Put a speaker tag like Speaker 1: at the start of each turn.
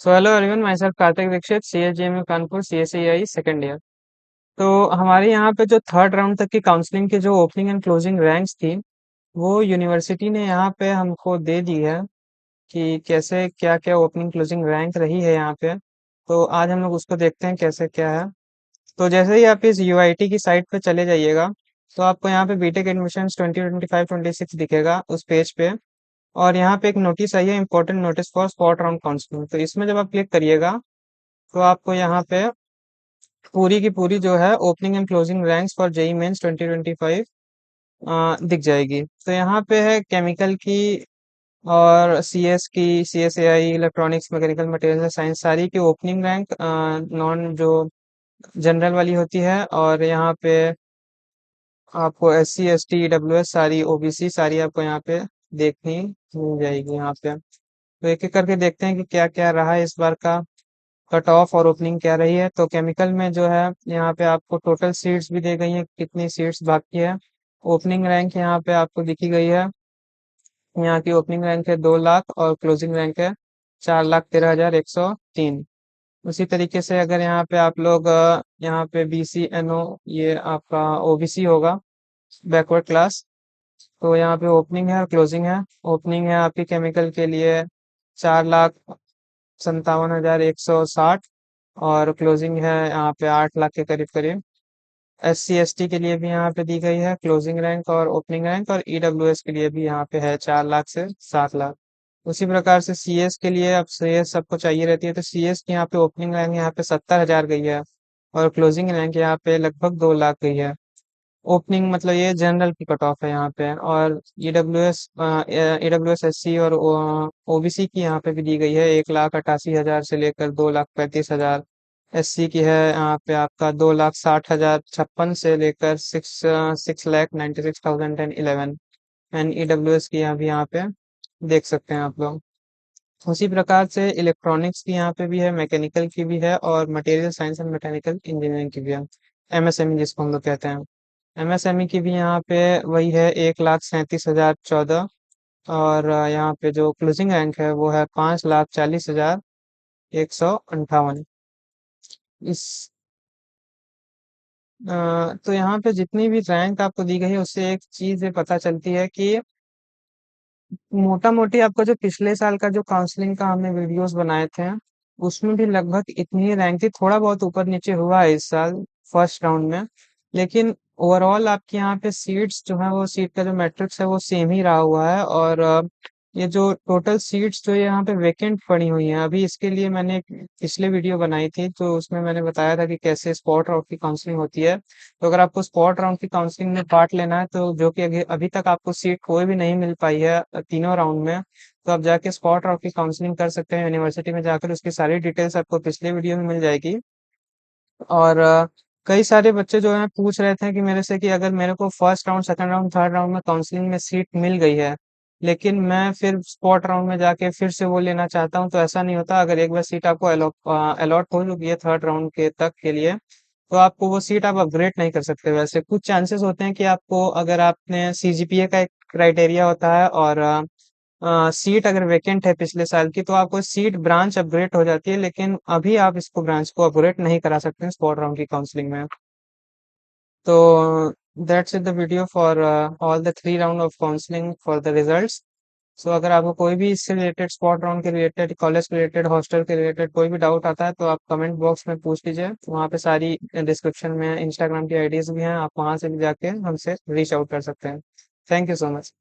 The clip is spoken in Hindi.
Speaker 1: सो hello everyone, myself Kartik Dixit, CSGMU Kanpur, CSEI second year. तो हमारे यहाँ पे जो थर्ड राउंड तक की काउंसलिंग की जो ओपनिंग एंड क्लोजिंग रैंक्स थी, वो यूनिवर्सिटी ने यहाँ पे हमको दे दी है कि कैसे क्या क्या ओपनिंग क्लोजिंग रैंक रही है यहाँ पे। तो आज हम लोग उसको देखते हैं कैसे क्या है। तो जैसे ही आप इस UIT की साइट पे चले जाइएगा, तो आपको यहाँ पे बीटेक एडमिशन 2025-26 दिखेगा उस पेज पे। और यहाँ पे एक नोटिस आई है, important notice for spot round counselling. तो इसमें जब आप क्लिक करिएगा, तो आपको यहाँ पे पूरी की पूरी जो है opening and closing ranks for JEE Mains 2025 दिख जाएगी। तो यहाँ पे है केमिकल की और CS की, CSAI, electronics, mechanical material science, सारी की ओपनिंग रैंक नॉन जो जनरल वाली होती है। और यहाँ पे आपको SC, ST, EWS, सारी OBC सारी आपको यहाँ पे देखनी मिल जाएगी यहाँ पे। तो एक एक करके देखते हैं कि क्या क्या रहा है इस बार का कट ऑफ और ओपनिंग क्या रही है। तो केमिकल में जो है यहाँ पे आपको टोटल सीट्स भी दी गई है, कितनी सीट्स बाकी है। ओपनिंग रैंक यहाँ पे आपको दिखी गई है। यहाँ की ओपनिंग रैंक है 2 लाख और क्लोजिंग रैंक है 4,13,103। उसी तरीके से अगर यहाँ पे आप लोग यहाँ पे BCNO, ये आपका OBC होगा, बैकवर्ड क्लास। तो यहाँ पे ओपनिंग है और क्लोजिंग है। ओपनिंग है आपकी केमिकल के लिए 4,57,160 और क्लोजिंग है यहाँ पे 8 लाख के करीब करीब। SC ST के लिए भी यहाँ पे दी गई है क्लोजिंग रैंक और ओपनिंग रैंक, और EWS के लिए भी यहाँ पे है 4 लाख से 7 लाख। उसी प्रकार से CS के लिए, अब CS सबको चाहिए रहती है, तो CS की यहाँ पे ओपनिंग रैंक यहाँ पे 70,000 गई है और क्लोजिंग रैंक यहाँ पे लगभग 2 लाख गई है। ओपनिंग मतलब ये जनरल की कट ऑफ है यहाँ पे। और EWS SC और OBC की यहाँ पे भी दी गई है 1,88,000 से लेकर 2,35,000। SC की है यहाँ पे आपका 2,60,056 से लेकर 6,96,96,011। एंड EWS की यहाँ पे देख सकते हैं आप लोग। उसी प्रकार से इलेक्ट्रॉनिक्स की यहाँ पे भी है, मैकेनिकल की भी है, और material science and mechanical engineering की भी है, MSME जिसको हम लोग कहते हैं। MSME की भी यहाँ पे वही है 1,37,014। और यहाँ पे जो क्लोजिंग रैंक है वो है 5,40,158। इस तो यहाँ पे जितनी भी रैंक आपको दी गई है, उससे एक चीज ये पता चलती है कि मोटा मोटी आपका जो पिछले साल का जो काउंसलिंग का हमने वीडियोस बनाए थे, उसमें भी लगभग इतनी ही रैंक थी। थोड़ा बहुत ऊपर नीचे हुआ है इस साल फर्स्ट राउंड में, लेकिन ओवरऑल आपके यहाँ पे सीट्स जो है, वो सीट का जो मैट्रिक्स है वो सेम ही रहा हुआ है। और ये जो टोटल सीट्स जो यहाँ पे वेकेंट पड़ी हुई हैं अभी, इसके लिए मैंने एक पिछले वीडियो बनाई थी, तो उसमें मैंने बताया था कि कैसे स्पॉट राउंड की काउंसलिंग होती है। तो अगर आपको स्पॉट राउंड की काउंसलिंग में पार्ट लेना है, तो जो कि अभी अभी तक आपको सीट कोई भी नहीं मिल पाई है तीनों राउंड में, तो आप जाके स्पॉट राउंड की काउंसलिंग कर सकते हैं यूनिवर्सिटी में जाकर। उसकी सारी डिटेल्स आपको पिछले वीडियो में मिल जाएगी। और कई सारे बच्चे जो हैं पूछ रहे थे कि मेरे से कि अगर मेरे को first round, second round, third round में काउंसलिंग में सीट मिल गई है, लेकिन मैं फिर स्पॉट राउंड में जाके फिर से वो लेना चाहता हूँ, तो ऐसा नहीं होता। अगर एक बार सीट आपको अलॉट हो चुकी है थर्ड राउंड के तक के लिए, तो आपको वो सीट आप अपग्रेड नहीं कर सकते। वैसे कुछ चांसेस होते हैं कि आपको, अगर आपने CGPA का एक क्राइटेरिया होता है, और सीट अगर वेकेंट है पिछले साल की, तो आपको सीट ब्रांच अपग्रेड हो जाती है, लेकिन अभी आप इसको ब्रांच को अपग्रेड नहीं करा सकते स्पॉट राउंड की काउंसलिंग में। तो that's it the video for all the 3 round of counselling for the results. So अगर आपको कोई भी इससे रिलेटेड, स्पॉट राउंड के रिलेटेड, कॉलेज के रिलेटेड, हॉस्टल के रिलेटेड कोई भी डाउट आता है, तो आप कमेंट बॉक्स में पूछ लीजिए। वहाँ पे सारी डिस्क्रिप्शन में इंस्टाग्राम की IDs भी हैं, आप वहाँ से भी जाके हमसे रीच आउट कर सकते हैं। Thank you so much.